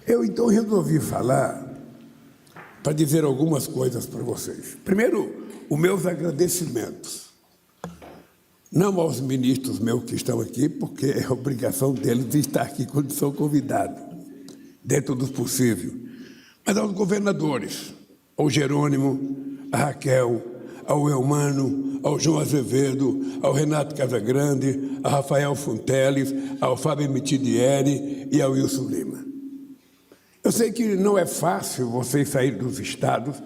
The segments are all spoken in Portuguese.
Eu, então, resolvi falar para dizer algumas coisas para vocês. Primeiro, os meus agradecimentos. Não aos ministros meus que estão aqui, porque é obrigação deles de estar aqui quando são convidados, dentro do possível, mas aos governadores, ao Jerônimo, a Raquel, ao Eumano, ao João Azevedo, ao Renato Casagrande, a Rafael Fonteles, ao Fábio Mitidieri e ao Wilson Lima. Eu sei que não é fácil vocês saírem dos estados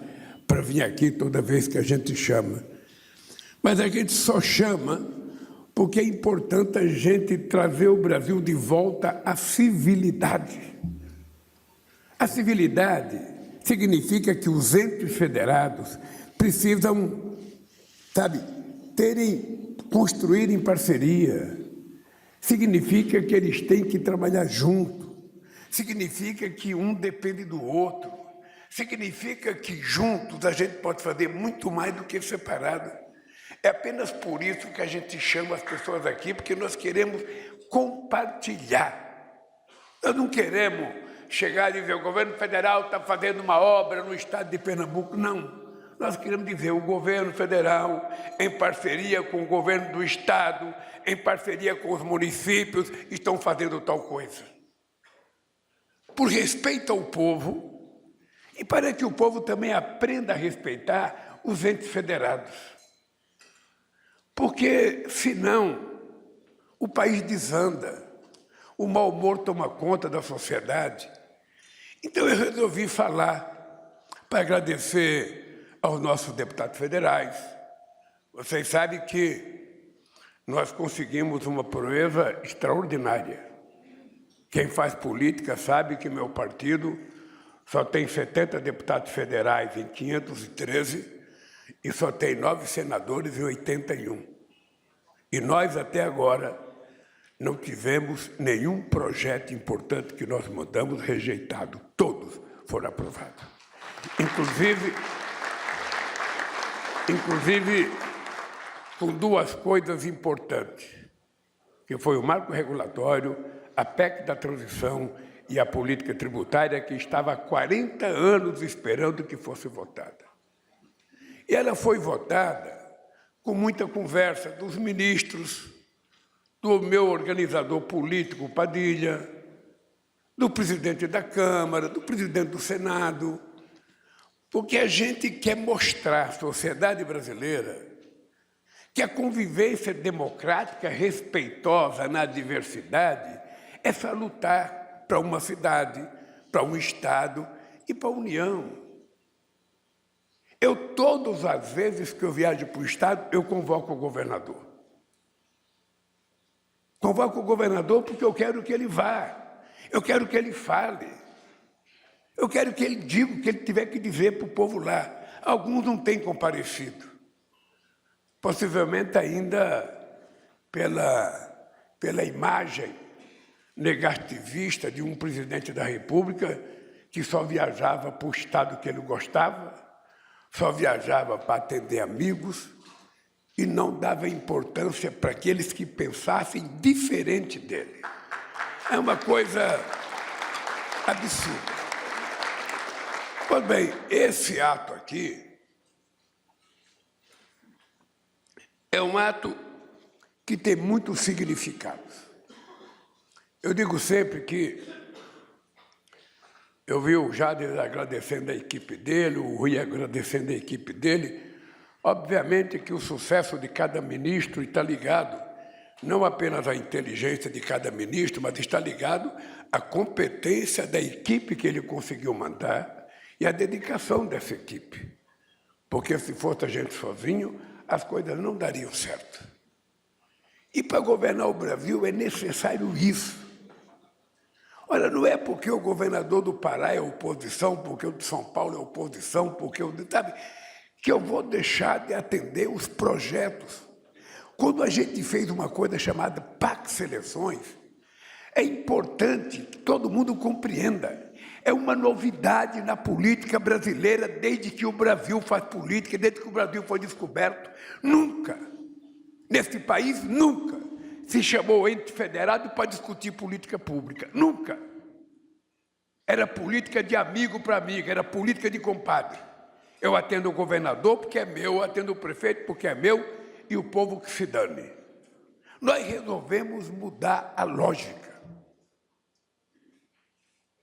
para vir aqui toda vez que a gente chama, mas a gente só chama porque é importante a gente trazer o Brasil de volta à civilidade. A civilidade significa que os entes federados precisam, construírem parceria. Significa que eles têm que trabalhar junto. Significa que um depende do outro. Significa que juntos a gente pode fazer muito mais do que separado. É apenas por isso que a gente chama as pessoas aqui, porque nós queremos compartilhar. Nós não queremos chegar e dizer o governo federal está fazendo uma obra no estado de Pernambuco. Não. Nós queremos dizer o governo federal, em parceria com o governo do estado, em parceria com os municípios, estão fazendo tal coisa. Por respeito ao povo, e para que o povo também aprenda a respeitar os entes federados. Porque, senão, o país desanda, o mau humor toma conta da sociedade. Então, eu resolvi falar para agradecer aos nossos deputados federais. Vocês sabem que nós conseguimos uma proeza extraordinária. Quem faz política sabe que meu partido só tem 70 deputados federais em 513 e só tem 9 senadores em 81. E nós, até agora, não tivemos nenhum projeto importante que nós mandamos rejeitado. Todos foram aprovados. Inclusive com duas coisas importantes, que foi o marco regulatório, a PEC da transição e a política tributária, que estava há 40 anos esperando que fosse votada. E ela foi votada com muita conversa dos ministros, do meu organizador político, Padilha, do presidente da Câmara, do presidente do Senado, porque a gente quer mostrar à sociedade brasileira que a convivência democrática, respeitosa na diversidade, é salutar para uma cidade, para um estado e para a União. Todas as vezes que eu viajo para o estado, eu convoco o governador. Convoco o governador porque eu quero que ele vá, eu quero que ele fale, eu quero que ele diga o que ele tiver que dizer para o povo lá. Alguns não têm comparecido, possivelmente ainda pela imagem negativista de um presidente da República que só viajava para o estado que ele gostava, só viajava para atender amigos e não dava importância para aqueles que pensassem diferente dele. É uma coisa absurda. Pois bem, esse ato aqui é um ato que tem muitos significados. Eu digo sempre que eu vi o Jader agradecendo a equipe dele, o Rui agradecendo a equipe dele. Obviamente que o sucesso de cada ministro está ligado não apenas à inteligência de cada ministro, mas está ligado à competência da equipe que ele conseguiu mandar e à dedicação dessa equipe. Porque se fosse a gente sozinho, as coisas não dariam certo. E para governar o Brasil é necessário isso. Olha, não é porque o governador do Pará é oposição, porque o de São Paulo é oposição, porque o de... Sabe, que eu vou deixar de atender os projetos. Quando a gente fez uma coisa chamada PAC Seleções, é importante que todo mundo compreenda. É uma novidade na política brasileira desde que o Brasil faz política, desde que o Brasil foi descoberto. Nunca, neste país, nunca se chamou ente federado para discutir política pública. Nunca. era política de amigo para amigo, era política de compadre. Eu atendo o governador porque é meu, eu atendo o prefeito porque é meu, e o povo que se dane. Nós resolvemos mudar a lógica.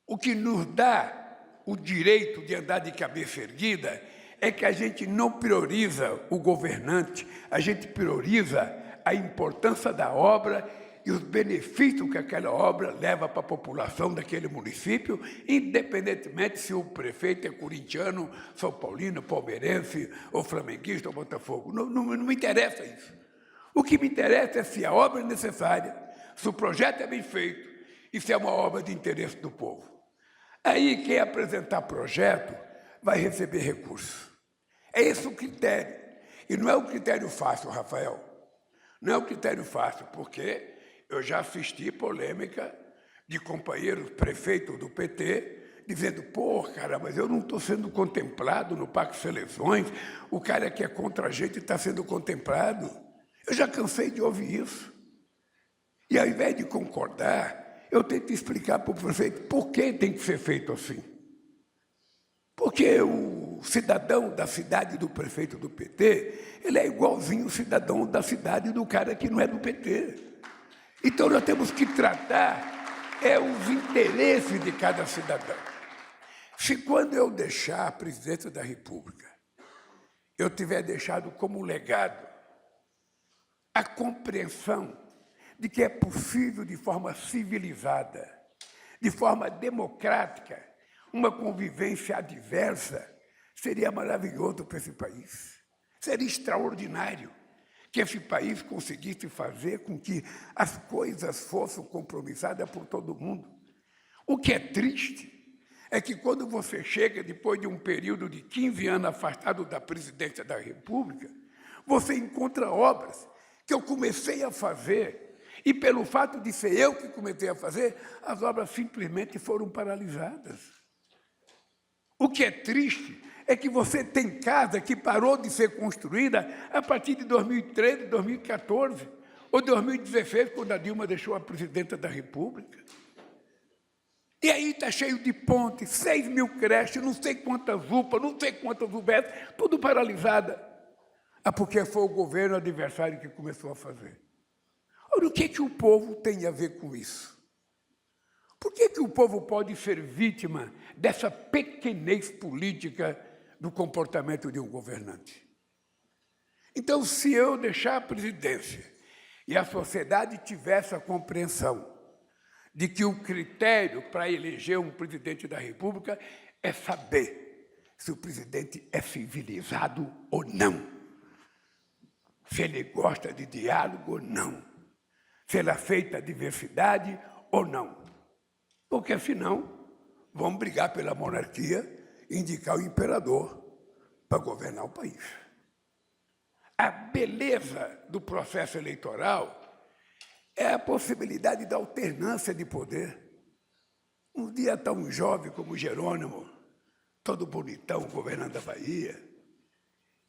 O que nos dá o direito de andar de cabeça erguida é que a gente não prioriza o governante, a gente prioriza a importância da obra e os benefícios que aquela obra leva para a população daquele município, independentemente se o prefeito é corintiano, são paulino, palmeirense, ou flamenguista, ou Botafogo. Não me interessa isso. O que me interessa é se a obra é necessária, se o projeto é bem feito e se é uma obra de interesse do povo. Aí, quem apresentar projeto vai receber recurso. É esse o critério. E não é um critério fácil, Rafael. Não é um critério fácil, porque eu já assisti polêmica de companheiros prefeitos do PT dizendo, pô, cara, mas eu não estou sendo contemplado no Parque Seleções, o cara que é contra a gente está sendo contemplado. Eu já cansei de ouvir isso. E ao invés de concordar, eu tento explicar para o prefeito por que tem que ser feito assim. Porque o cidadão da cidade do prefeito do PT, ele é igualzinho o cidadão da cidade do cara que não é do PT. Então, nós temos que tratar os interesses de cada cidadão. Se quando eu deixar a presidência da República, eu tiver deixado como legado a compreensão de que é possível, de forma civilizada, de forma democrática, uma convivência adversa, seria maravilhoso para esse país. Seria extraordinário que esse país conseguisse fazer com que as coisas fossem compromissadas por todo mundo. O que é triste é que quando você chega, depois de um período de 15 anos afastado da presidência da República, você encontra obras que eu comecei a fazer, e pelo fato de ser eu que comecei a fazer, as obras simplesmente foram paralisadas. O que é triste é que você tem casa que parou de ser construída a partir de 2013, 2014, ou 2016, quando a Dilma deixou a presidenta da República. E aí está cheio de pontes, 6 mil creches, não sei quantas UPAs, não sei quantas UBS, tudo paralisada. Porque foi o governo adversário que começou a fazer. Ora, o que o povo tem a ver com isso? Por que o povo pode ser vítima dessa pequenez política do comportamento de um governante? Então, se eu deixar a presidência e a sociedade tivesse a compreensão de que o critério para eleger um presidente da República é saber se o presidente é civilizado ou não, se ele gosta de diálogo ou não, se ele aceita a diversidade ou não. Porque, senão, vão brigar pela monarquia e indicar o imperador para governar o país. A beleza do processo eleitoral é a possibilidade da alternância de poder. Um dia está um jovem como Jerônimo, todo bonitão, governando a Bahia.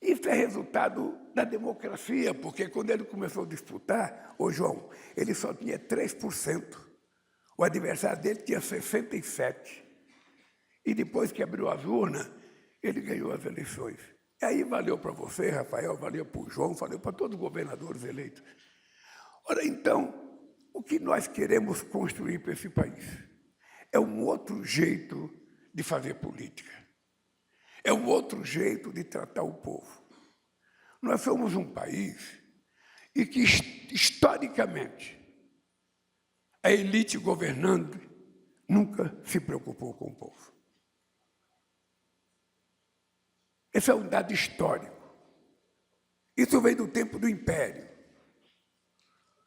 Isso é resultado da democracia, porque quando ele começou a disputar, ô João, ele só tinha 3%. O adversário dele tinha 67%. E depois que abriu as urnas, ele ganhou as eleições. E aí valeu para você, Rafael, valeu para o João, valeu para todos os governadores eleitos. Ora, então, o que nós queremos construir para esse país é um outro jeito de fazer política. É um outro jeito de tratar o povo. Nós somos um país em que, historicamente, a elite governando nunca se preocupou com o povo. Esse é um dado histórico. Isso vem do tempo do Império.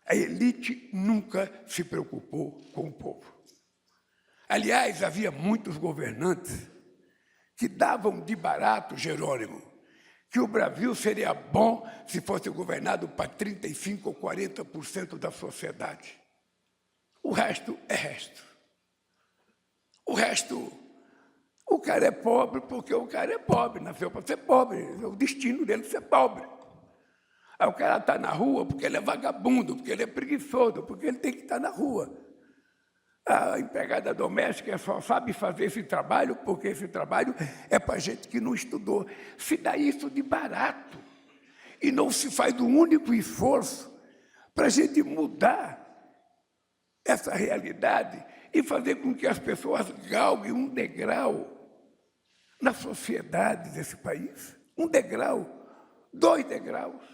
A elite nunca se preocupou com o povo. Aliás, havia muitos governantes que davam de barato, Jerônimo, que o Brasil seria bom se fosse governado para 35% ou 40% da sociedade. O resto é resto. O resto, o cara é pobre porque o cara é pobre, nasceu para ser pobre, é o destino dele ser pobre. Aí o cara está na rua porque ele é vagabundo, porque ele é preguiçoso, porque ele tem que estar na rua. A empregada doméstica só sabe fazer esse trabalho porque esse trabalho é para gente que não estudou. Se dá isso de barato. E não se faz um único esforço para a gente mudar essa realidade e fazer com que as pessoas galguem um degrau na sociedade desse país. Um degrau, 2 degraus.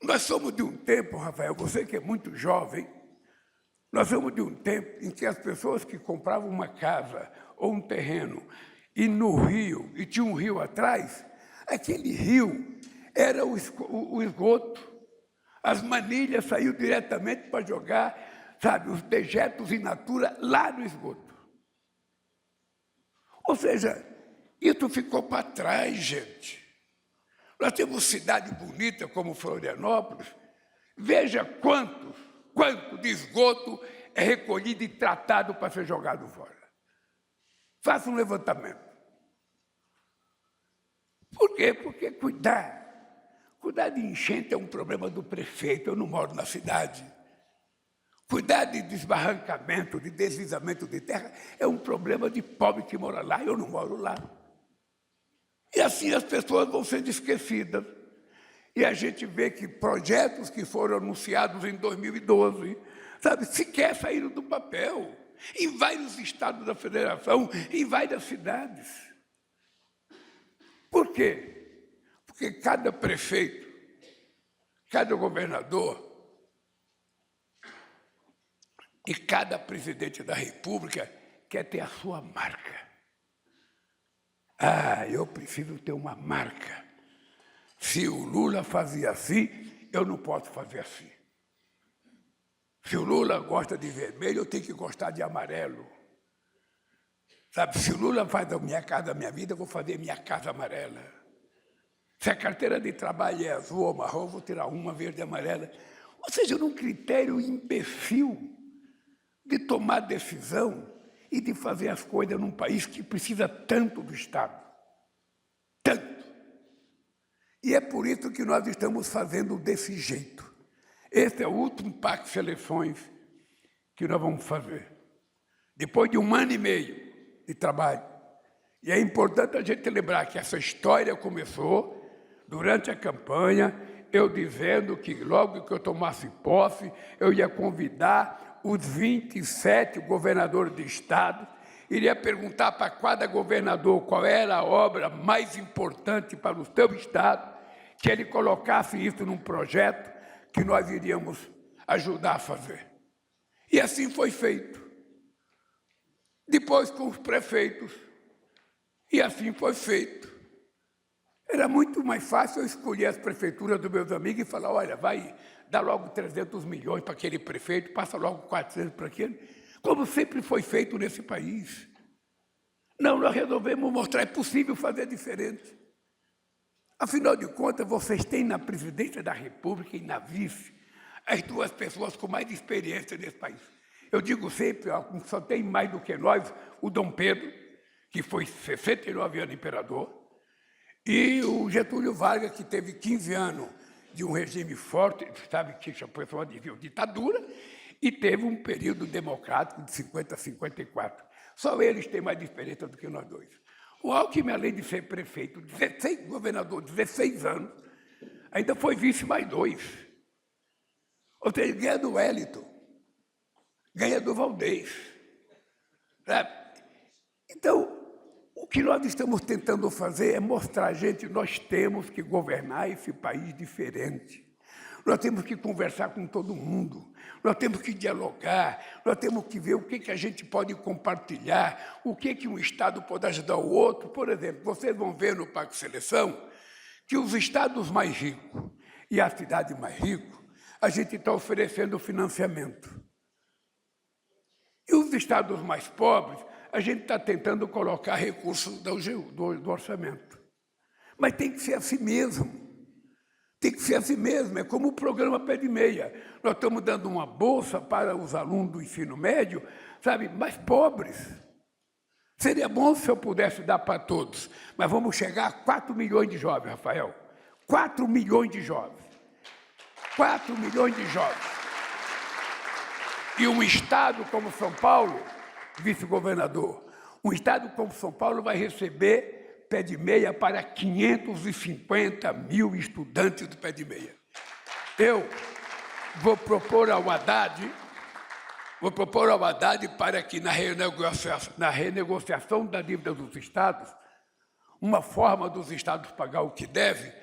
Nós somos de um tempo, Rafael, você que é muito jovem, nós somos de um tempo em que as pessoas que compravam uma casa ou um terreno e no rio, e tinha um rio atrás, aquele rio era o esgoto. As manilhas saíam diretamente para jogar, sabe, os dejetos in natura lá no esgoto. Ou seja, isso ficou para trás, gente. Nós temos cidade bonita como Florianópolis. Veja quanto de esgoto é recolhido e tratado para ser jogado fora. Faça um levantamento. Por quê? Porque cuidar de enchente é um problema do prefeito. Eu não moro na cidade. Cuidar de desbarrancamento, de deslizamento de terra é um problema de pobre que mora lá. Eu não moro lá. E assim as pessoas vão sendo esquecidas. E a gente vê que projetos que foram anunciados em 2012, sabe, sequer saíram do papel, em vários estados da federação, em várias cidades. Por quê? Porque cada prefeito, cada governador e cada presidente da República quer ter a sua marca. Ah, eu preciso ter uma marca. Se o Lula fazia assim, eu não posso fazer assim. Se o Lula gosta de vermelho, eu tenho que gostar de amarelo. Sabe, se o Lula faz da minha casa a minha vida, eu vou fazer minha casa amarela. Se a carteira de trabalho é azul ou marrom, eu vou tirar uma verde e amarela. Ou seja, num critério imbecil de tomar decisão e de fazer as coisas num país que precisa tanto do Estado. Tanto. E é por isso que nós estamos fazendo desse jeito. Esse é o último pacto de eleições que nós vamos fazer. Depois de 1 ano e meio de trabalho. E é importante a gente lembrar que essa história começou durante a campanha, eu dizendo que logo que eu tomasse posse, eu ia convidar os 27 governadores de estado, iria perguntar para cada governador qual era a obra mais importante para o seu estado, que ele colocasse isso num projeto que nós iríamos ajudar a fazer. E assim foi feito. Depois com os prefeitos. E assim foi feito. Era muito mais fácil eu escolher as prefeituras dos meus amigos e falar, olha, vai dar logo 300 milhões para aquele prefeito, passa logo 400 para aquele, como sempre foi feito nesse país. Não, nós resolvemos mostrar, é possível fazer diferente. Afinal de contas, vocês têm na presidência da República e na vice as 2 pessoas com mais experiência nesse país. Eu digo sempre, só tem mais do que nós, o Dom Pedro, que foi 69 anos imperador, e o Getúlio Vargas, que teve 15 anos de um regime forte, sabe, que a pessoa dizia ditadura, e teve um período democrático de 50 a 54. Só eles têm mais experiência do que nós dois. O Alckmin, além de ser prefeito, 16 governador, 16 anos, ainda foi vice mais 2. Ou seja, ganha do Wellington, ganha do Valdez. Sabe? Então, o que nós estamos tentando fazer é mostrar a gente que nós temos que governar esse país diferente. Nós temos que conversar com todo mundo, nós temos que dialogar, nós temos que ver o que a gente pode compartilhar, o que um Estado pode ajudar o outro. Por exemplo, vocês vão ver no Pacto de Seleção que os estados mais ricos e a cidade mais rica, a gente está oferecendo financiamento. E os estados mais pobres, a gente está tentando colocar recursos do orçamento. Mas tem que ser assim mesmo. Tem que ser assim mesmo, é como o programa Pé de Meia. Nós estamos dando uma bolsa para os alunos do ensino médio, sabe, mais pobres. Seria bom se eu pudesse dar para todos, mas vamos chegar a 4 milhões de jovens, Rafael. 4 milhões de jovens. 4 milhões de jovens. E um estado como São Paulo, vice-governador, um estado como São Paulo vai receber pé de meia para 550 mil estudantes do pé de meia. Eu vou propor ao Haddad para que na renegociação da dívida dos estados, uma forma dos estados pagar o que deve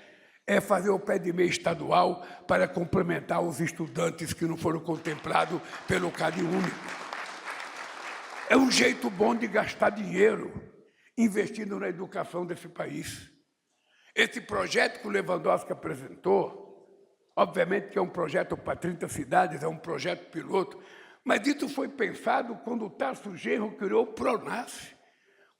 é fazer o pé de meia estadual para complementar os estudantes que não foram contemplados pelo Cadê Único. É um jeito bom de gastar dinheiro, investindo na educação desse país. Esse projeto que o Lewandowski apresentou, obviamente que é um projeto para 30 cidades, é um projeto piloto, mas isso foi pensado quando o Tarso Genro criou o Pronas.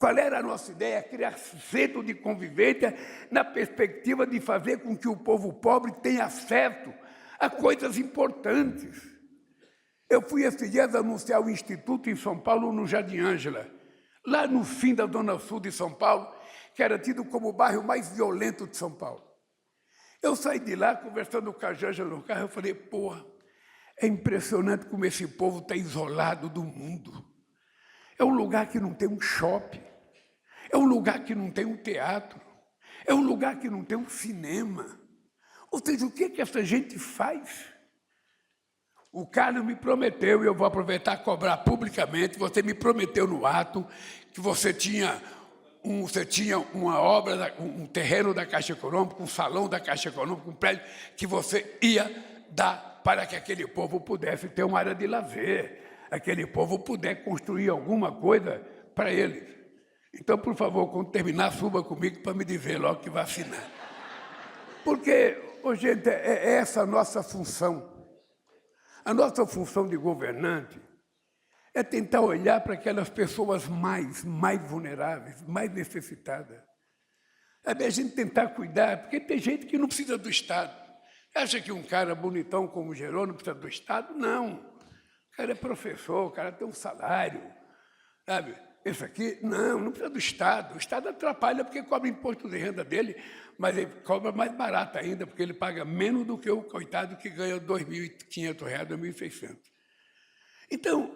Qual era a nossa ideia? Criar centro de convivência na perspectiva de fazer com que o povo pobre tenha acesso a coisas importantes. Eu fui esses dias anunciar o Instituto em São Paulo, no Jardim Ângela, lá no fim da Zona Sul de São Paulo, que era tido como o bairro mais violento de São Paulo. Eu saí de lá, conversando com a Jângela no carro, eu falei, porra, é impressionante como esse povo está isolado do mundo. É um lugar que não tem um shopping, é um lugar que não tem um teatro, é um lugar que não tem um cinema. Ou seja, o que essa gente faz? O Carlos me prometeu, e eu vou aproveitar e cobrar publicamente, você me prometeu no ato que você tinha uma obra, um terreno da Caixa Econômica, um salão da Caixa Econômica, um prédio que você ia dar para que aquele povo pudesse ter uma área de lazer, aquele povo puder construir alguma coisa para eles. Então, por favor, quando terminar, suba comigo para me dizer logo que vai assinar. Porque, gente, é essa a nossa função. A nossa função de governante é tentar olhar para aquelas pessoas mais vulneráveis, mais necessitadas. Sabe, a gente tentar cuidar, porque tem gente que não precisa do Estado. Acha que um cara bonitão como o Jerônimo precisa do Estado? Não. O cara é professor, o cara tem um salário, sabe? Esse aqui, não precisa do Estado. O Estado atrapalha porque cobra imposto de renda dele, mas ele cobra mais barato ainda, porque ele paga menos do que o coitado que ganha R$ 2.500, R$ 2.600. Então,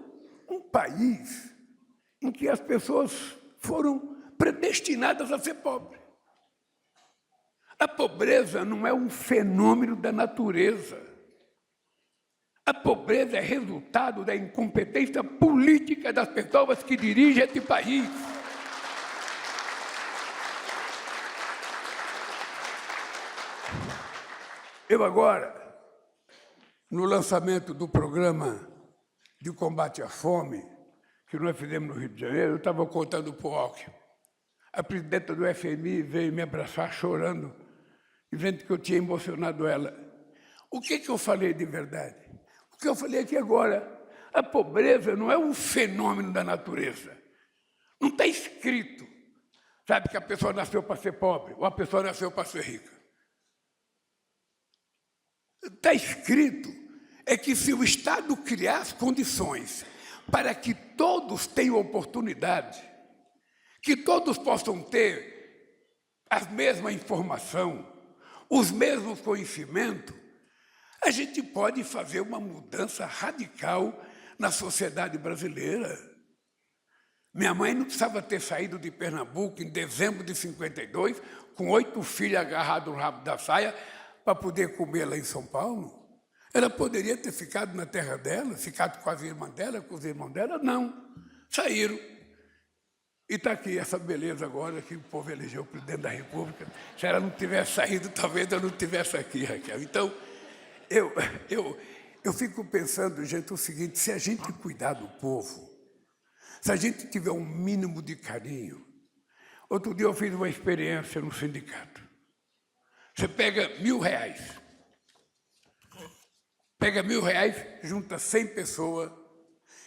um país em que as pessoas foram predestinadas a ser pobres. A pobreza não é um fenômeno da natureza. A pobreza é resultado da incompetência política das pessoas que dirigem esse país. Eu agora, no lançamento do programa de combate à fome, que nós fizemos no Rio de Janeiro, eu estava contando para o Alckmin. A presidenta do FMI veio me abraçar chorando, dizendo que eu tinha emocionado ela. O que eu falei de verdade? O que eu falei aqui agora, a pobreza não é um fenômeno da natureza. Não está escrito, sabe, que a pessoa nasceu para ser pobre ou a pessoa nasceu para ser rica. Está escrito é que se o Estado criar as condições para que todos tenham oportunidade, que todos possam ter a mesma informação, os mesmos conhecimentos, a gente pode fazer uma mudança radical na sociedade brasileira. Minha mãe não precisava ter saído de Pernambuco em dezembro de 52, com 8 filhos agarrados no rabo da saia, para poder comer lá em São Paulo. Ela poderia ter ficado na terra dela, ficado com as irmãs dela, com os irmãos dela. Não, saíram. E está aqui essa beleza agora que o povo elegeu para presidente da República. Se ela não tivesse saído, talvez eu não estivesse aqui, Raquel. Então, eu fico pensando, gente, o seguinte, se a gente cuidar do povo, se a gente tiver um mínimo de carinho. Outro dia eu fiz uma experiência no sindicato. Você pega R$1.000, pega R$1.000, junta 100 pessoas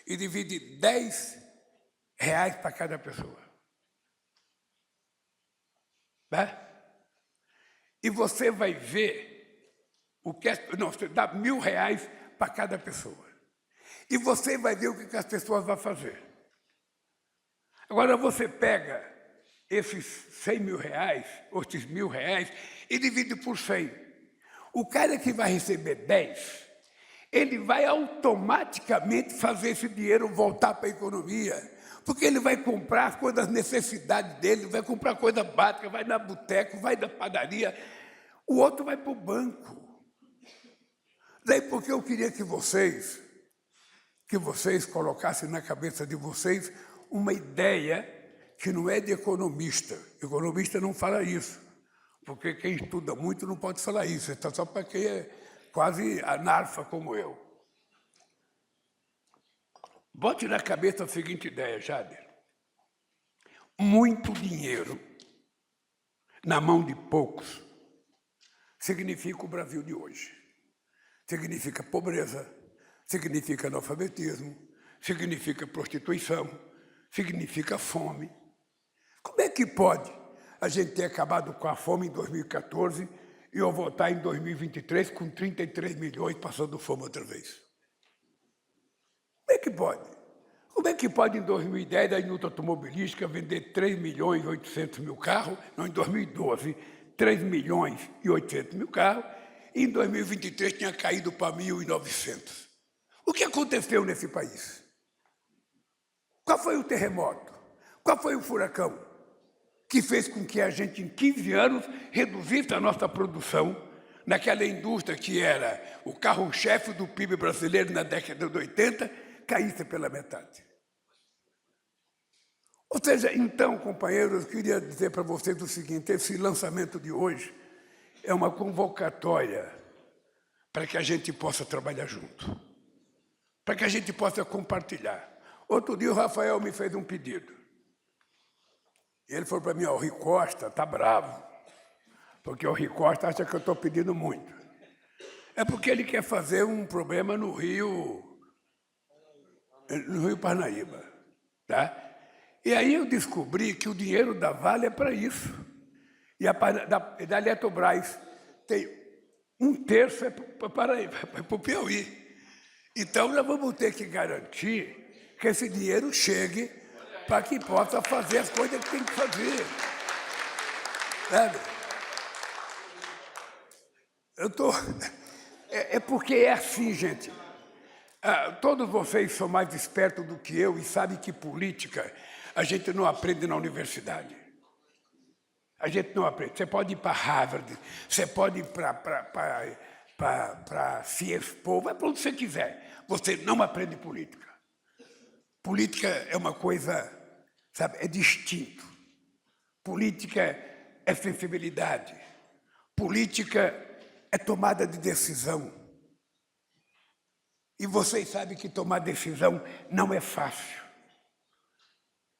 e divide R$10 para cada pessoa. Tá? E você vai ver o que você dá R$1.000 para cada pessoa. E você vai ver o que as pessoas vão fazer. Agora você pega esses R$100.000, ou esses R$1.000, e divide por 100. O cara que vai receber 10, ele vai automaticamente fazer esse dinheiro voltar para a economia, porque ele vai comprar as coisas das necessidades dele, vai comprar coisa básica, vai na boteca, vai na padaria, o outro vai para o banco. Daí porque eu queria que vocês colocassem na cabeça de vocês uma ideia que não é de economista. Economista não fala isso, porque quem estuda muito não pode falar isso, é só para quem é quase analfa como eu. Bote na cabeça a seguinte ideia, Jader. Muito dinheiro na mão de poucos significa o Brasil de hoje. Significa pobreza, significa analfabetismo, significa prostituição, significa fome. Como é que pode a gente ter acabado com a fome em 2014 e eu voltar em 2023 com 33 milhões passando fome outra vez? Como é que pode? Como é que pode em 2010 a indústria automobilística vender 3 milhões e 800 mil carros, não, em 2012, 3 milhões e 800 mil carros, e em 2023 tinha caído para 1.900? O que aconteceu nesse país? Qual foi o terremoto? Qual foi o furacão que fez com que a gente, em 15 anos, reduzisse a nossa produção naquela indústria que era o carro-chefe do PIB brasileiro na década de 80, caísse pela metade? Ou seja, então, companheiros, eu queria dizer para vocês o seguinte: esse lançamento de hoje é uma convocatória para que a gente possa trabalhar junto, para que a gente possa compartilhar. Outro dia o Rafael me fez um pedido. Ele falou para mim: o Rui Costa está bravo, porque o Rui Costa acha que eu estou pedindo muito. É porque ele quer fazer um problema no Rio Parnaíba, tá? E aí eu descobri que o dinheiro da Vale é para isso. E da Eletrobras tem 1/3 para o Piauí. Então nós vamos ter que garantir que esse dinheiro chegue para que possa fazer as coisas que tem que fazer. Sabe? É porque é assim, gente. Todos vocês são mais espertos do que eu e sabem que política a gente não aprende na universidade. A gente não aprende. Você pode ir para Harvard, você pode ir para CIESPO, vai para onde você quiser. Você não aprende política. Política é uma coisa, sabe, é distinto. Política é sensibilidade. Política é tomada de decisão. E vocês sabem que tomar decisão não é fácil.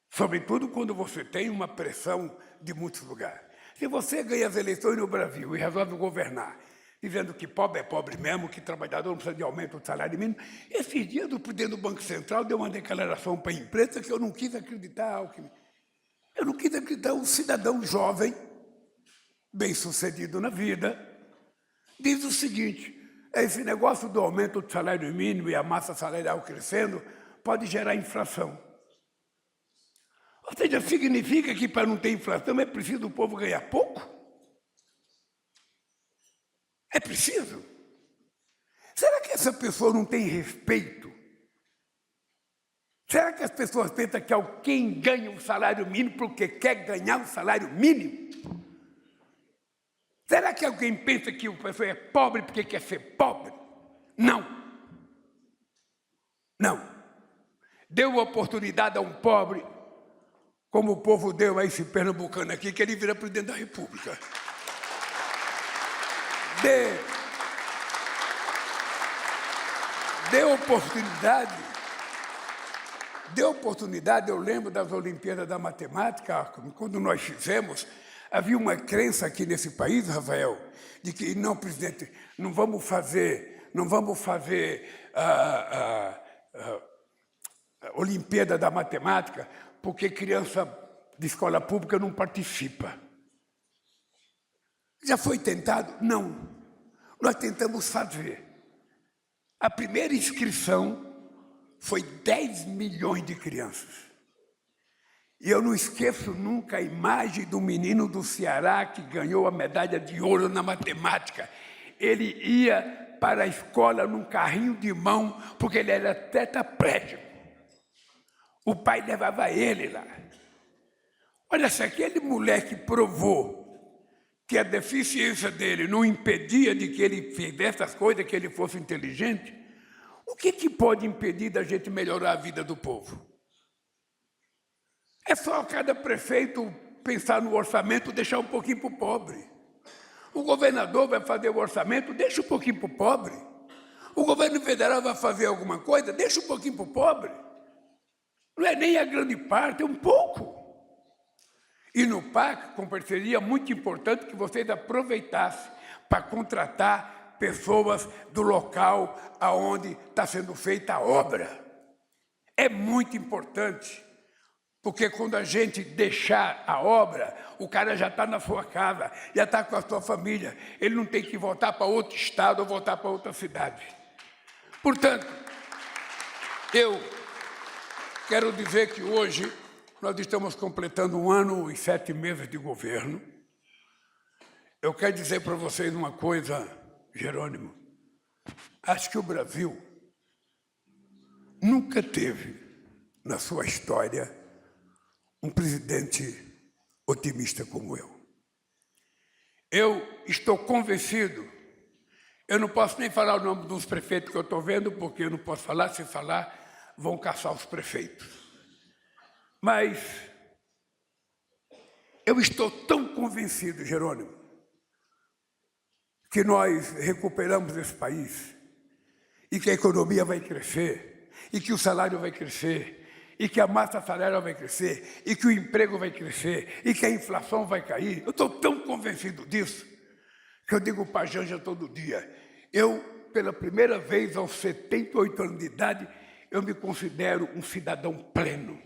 Sobretudo quando você tem uma pressão de muitos lugares. Se você ganha as eleições no Brasil e resolve governar, dizendo que pobre é pobre mesmo, que trabalhador não precisa de aumento do salário mínimo, esses dias o presidente do Banco Central deu uma declaração para a imprensa que eu não quis acreditar. Eu não quis acreditar. Um cidadão jovem, bem-sucedido na vida, diz o seguinte: esse negócio do aumento do salário mínimo e a massa salarial crescendo pode gerar inflação. Ou seja, significa que para não ter inflação é preciso o povo ganhar pouco? É preciso? Será que essa pessoa não tem respeito? Será que as pessoas pensam que alguém ganha um salário mínimo porque quer ganhar um salário mínimo? Será que alguém pensa que a pessoa é pobre porque quer ser pobre? Não. Não. Deu oportunidade a um pobre, como o povo deu a esse pernambucano aqui, que ele vira presidente da República. Deu oportunidade, eu lembro das Olimpíadas da Matemática, quando nós fizemos, havia uma crença aqui nesse país, Rafael, de que, não, presidente, não vamos fazer a Olimpíada da Matemática, porque criança de escola pública não participa. Já foi tentado? Não. Nós tentamos fazer. A primeira inscrição foi 10 milhões de crianças. E eu não esqueço nunca a imagem do menino do Ceará que ganhou a medalha de ouro na matemática. Ele ia para a escola num carrinho de mão, porque ele era tetraplégico. O pai levava ele lá. Olha, se aquele moleque provou que a deficiência dele não impedia de que ele fizesse as coisas, que ele fosse inteligente, o que pode impedir da gente melhorar a vida do povo? É só cada prefeito pensar no orçamento, deixar um pouquinho para o pobre. O governador vai fazer o orçamento, deixa um pouquinho para o pobre. O governo federal vai fazer alguma coisa, deixa um pouquinho para o pobre. Não é nem a grande parte, é um pouco. E no PAC, com parceria, muito importante que vocês aproveitassem para contratar pessoas do local aonde está sendo feita a obra. É muito importante, porque quando a gente deixar a obra, o cara já está na sua casa, já está com a sua família, ele não tem que voltar para outro estado ou voltar para outra cidade. Portanto, eu quero dizer que hoje nós estamos completando 1 ano e 7 meses de governo. Eu quero dizer para vocês uma coisa, Jerônimo. Acho que o Brasil nunca teve, na sua história, um presidente otimista como eu. Eu estou convencido, eu não posso nem falar o nome dos prefeitos que eu estou vendo, porque eu não posso falar, se falar, vão caçar os prefeitos. Mas eu estou tão convencido, Jerônimo, que nós recuperamos esse país e que a economia vai crescer, e que o salário vai crescer, e que a massa salarial vai crescer, e que o emprego vai crescer, e que a inflação vai cair. Eu estou tão convencido disso, que eu digo para a Janja todo dia, eu, pela primeira vez aos 78 anos de idade, eu me considero um cidadão pleno.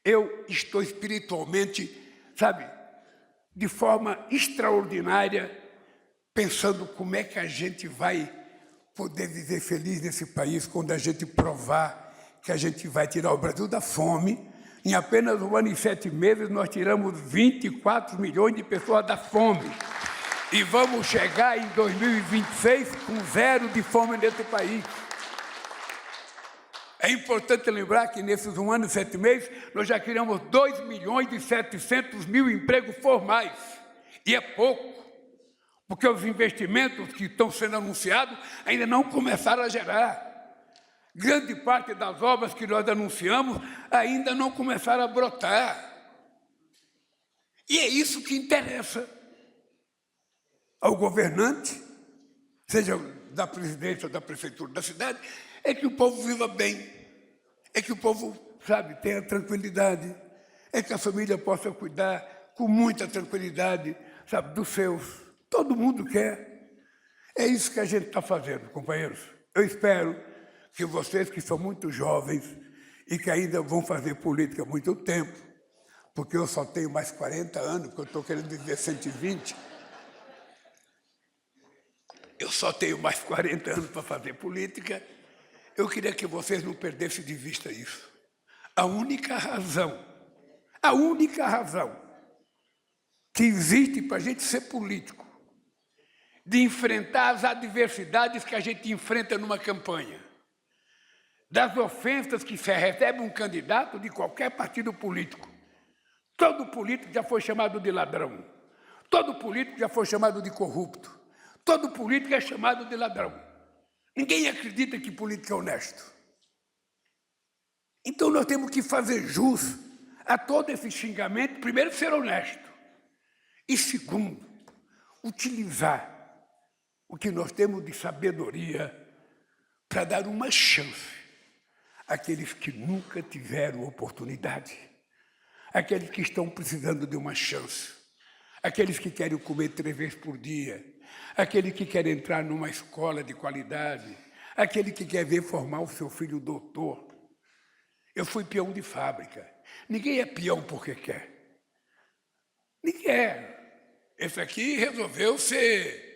Eu estou espiritualmente, sabe, de forma extraordinária, pensando como é que a gente vai poder viver feliz nesse país quando a gente provar que a gente vai tirar o Brasil da fome. Em apenas 1 ano e 7 meses, nós tiramos 24 milhões de pessoas da fome. E vamos chegar em 2026 com 0 de fome nesse país. É importante lembrar que nesses 1 ano e 7 meses, nós já criamos 2.700.000 empregos formais. E é pouco, porque os investimentos que estão sendo anunciados ainda não começaram a gerar. Grande parte das obras que nós anunciamos ainda não começaram a brotar. E é isso que interessa ao governante, seja da presidência ou da prefeitura da cidade, é que o povo viva bem, é que o povo, sabe, tenha tranquilidade, é que a família possa cuidar com muita tranquilidade, sabe, dos seus. Todo mundo quer. É isso que a gente está fazendo, companheiros. Eu espero que vocês que são muito jovens e que ainda vão fazer política há muito tempo, porque eu só tenho mais 40 anos, porque eu estou querendo viver 120, eu só tenho mais 40 anos para fazer política, eu queria que vocês não perdessem de vista isso. A única razão que existe para a gente ser político, de enfrentar as adversidades que a gente enfrenta numa campanha, das ofensas que se recebe um candidato de qualquer partido político. Todo político já foi chamado de ladrão, todo político já foi chamado de corrupto, todo político é chamado de ladrão. Ninguém acredita que político é honesto. Então nós temos que fazer jus a todo esse xingamento, primeiro ser honesto, e segundo, utilizar o que nós temos de sabedoria para dar uma chance àqueles que nunca tiveram oportunidade, aqueles que estão precisando de uma chance, aqueles que querem comer 3 vezes por dia, aquele que quer entrar numa escola de qualidade, aquele que quer ver formar o seu filho doutor. Eu fui peão de fábrica. Ninguém é peão porque quer. Ninguém é. Esse aqui resolveu ser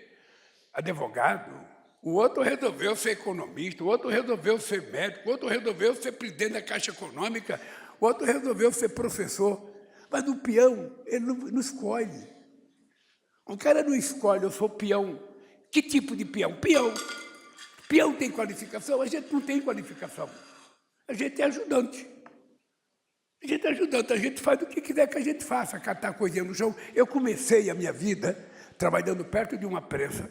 advogado, o outro resolveu ser economista, o outro resolveu ser médico, o outro resolveu ser presidente da Caixa Econômica, o outro resolveu ser professor. Mas o peão, ele não escolhe. O cara não escolhe, eu sou peão. Que tipo de peão? Peão. Peão tem qualificação? A gente não tem qualificação. A gente é ajudante. A gente é ajudante, a gente faz o que quiser que a gente faça, catar coisinha no chão. Eu comecei a minha vida trabalhando perto de uma prensa.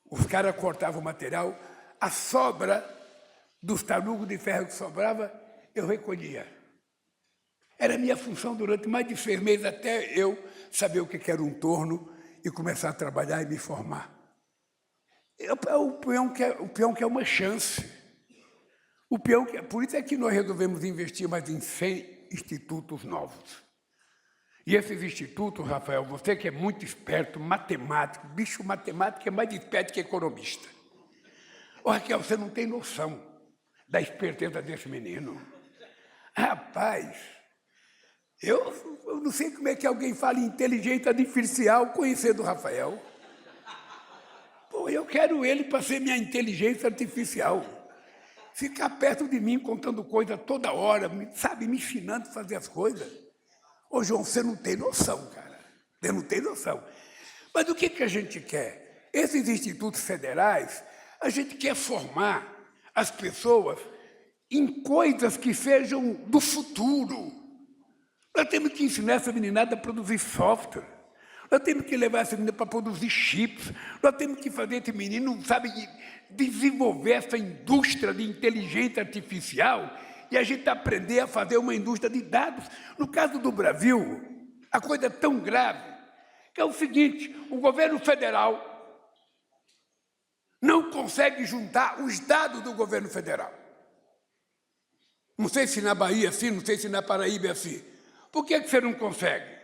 Os caras cortavam o material, a sobra dos tarugos de ferro que sobrava, eu recolhia. Era minha função durante mais de 6 meses, até eu saber o que era um torno e começar a trabalhar e me formar. O peão quer uma chance. Por isso é que nós resolvemos investir mais em 100 institutos novos. E esses institutos, Rafael, você que é muito esperto, matemático, bicho matemático é mais esperto que economista. Ô, Raquel, você não tem noção da esperteza desse menino. Rapaz, eu não sei como é que alguém fala em inteligência artificial conhecendo o Rafael. Pô, eu quero ele para ser minha inteligência artificial. Ficar perto de mim contando coisa toda hora, sabe, me ensinando a fazer as coisas. Ô, João, você não tem noção, cara. Você não tem noção. Mas o que a gente quer? Esses institutos federais, a gente quer formar as pessoas em coisas que sejam do futuro. Nós temos que ensinar essa meninada a produzir software. Nós temos que levar essa menina para produzir chips. Nós temos que fazer esse menino, sabe, desenvolver essa indústria de inteligência artificial e a gente aprender a fazer uma indústria de dados. No caso do Brasil, a coisa é tão grave que é o seguinte, o governo federal não consegue juntar os dados do governo federal. Não sei se na Bahia é assim, não sei se na Paraíba é assim. Por que você não consegue?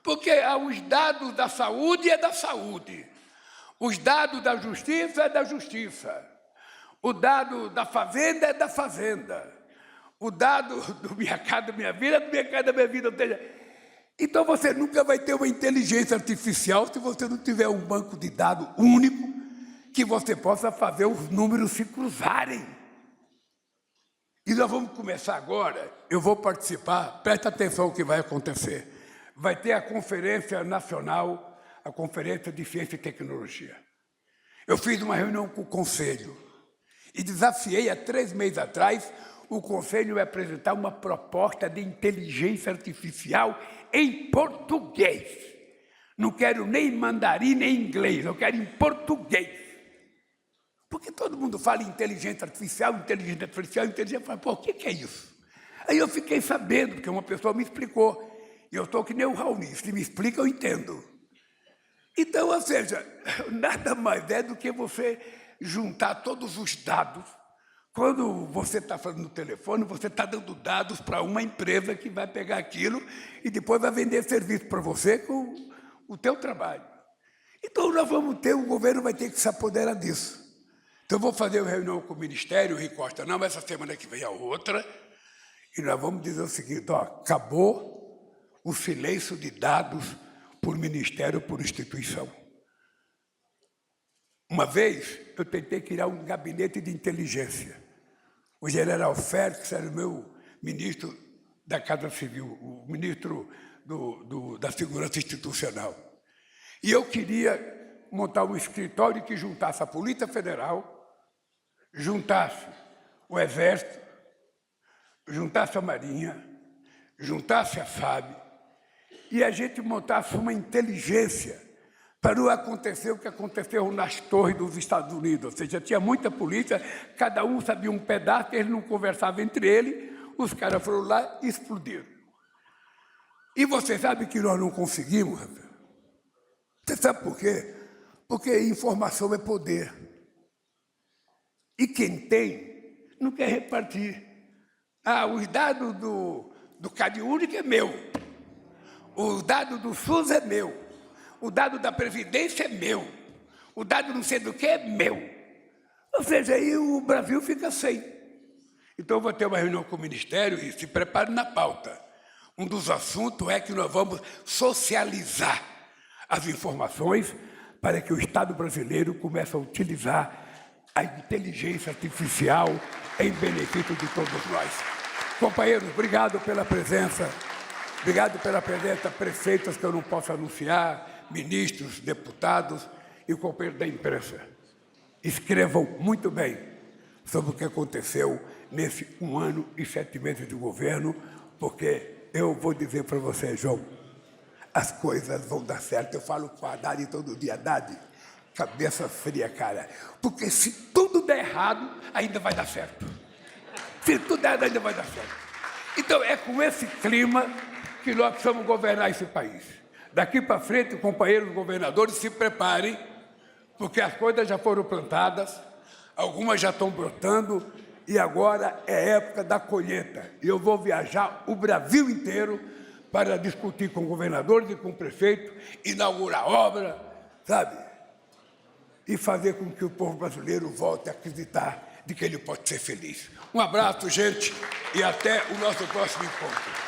Porque os dados da saúde é da saúde, os dados da justiça é da justiça, o dado da fazenda é da fazenda, o dado do Minha Casa Minha Vida é do Minha Casa Minha Vida. Ou seja, então você nunca vai ter uma inteligência artificial se você não tiver um banco de dados único que você possa fazer os números se cruzarem. E nós vamos começar agora, eu vou participar, presta atenção no que vai acontecer. Vai ter a Conferência Nacional, a Conferência de Ciência e Tecnologia. Eu fiz uma reunião com o Conselho e desafiei há 3 meses atrás o Conselho a apresentar uma proposta de inteligência artificial em português. Não quero nem mandarim nem inglês, eu quero em português. Porque todo mundo fala em inteligência artificial, inteligência artificial, inteligência artificial. Pô, o que é isso? Aí eu fiquei sabendo, porque uma pessoa me explicou. E eu estou que nem o Raul, se me explica, eu entendo. Então, ou seja, nada mais é do que você juntar todos os dados. Quando você está falando no telefone, você está dando dados para uma empresa que vai pegar aquilo e depois vai vender serviço para você com o teu trabalho. Então, nós vamos ter, o governo vai ter que se apoderar disso. Então, eu vou fazer uma reunião com o Ministério, o Rui Costa, não, essa semana que vem a outra, e nós vamos dizer o seguinte, ó, acabou o silêncio de dados por ministério, por instituição. Uma vez, eu tentei criar um gabinete de inteligência. O general Félix era o meu ministro da Casa Civil, o ministro da Segurança Institucional. E eu queria montar um escritório que juntasse a Polícia Federal, juntasse o Exército, juntasse a Marinha, juntasse a FAB, e a gente montasse uma inteligência para não acontecer o que aconteceu nas torres dos Estados Unidos. Ou seja, tinha muita polícia, cada um sabia um pedaço, eles não conversavam entre eles, os caras foram lá e explodiram. E você sabe que nós não conseguimos, Rafael? Você sabe por quê? Porque informação é poder. E quem tem, não quer repartir. Ah, os dados do Cade Único é meu. O dado do SUS é meu. O dado da Previdência é meu. O dado não sei do que é meu. Ou seja, aí o Brasil fica sem. Então, eu vou ter uma reunião com o Ministério e se prepare na pauta. Um dos assuntos é que nós vamos socializar as informações para que o Estado brasileiro comece a utilizar a inteligência artificial em benefício de todos nós. Companheiros, obrigado pela presença. Obrigado pela presença, prefeitos que eu não posso anunciar, ministros, deputados e companheiros da imprensa. escrevam muito bem sobre o que aconteceu nesse 1 ano e 7 meses de governo, porque eu vou dizer para você, João, as coisas vão dar certo. Eu falo com a Haddad todo dia, Haddad, cabeça fria, cara, porque se tudo der errado, ainda vai dar certo. Se tudo der errado, ainda vai dar certo. Então, é com esse clima que nós precisamos governar esse país. Daqui para frente, companheiros governadores, se preparem, porque as coisas já foram plantadas, algumas já estão brotando, e agora é época da colheita. E eu vou viajar o Brasil inteiro para discutir com governadores e com prefeitos, inaugurar obra, sabe? E fazer com que o povo brasileiro volte a acreditar de que ele pode ser feliz. Um abraço, gente, e até o nosso próximo encontro.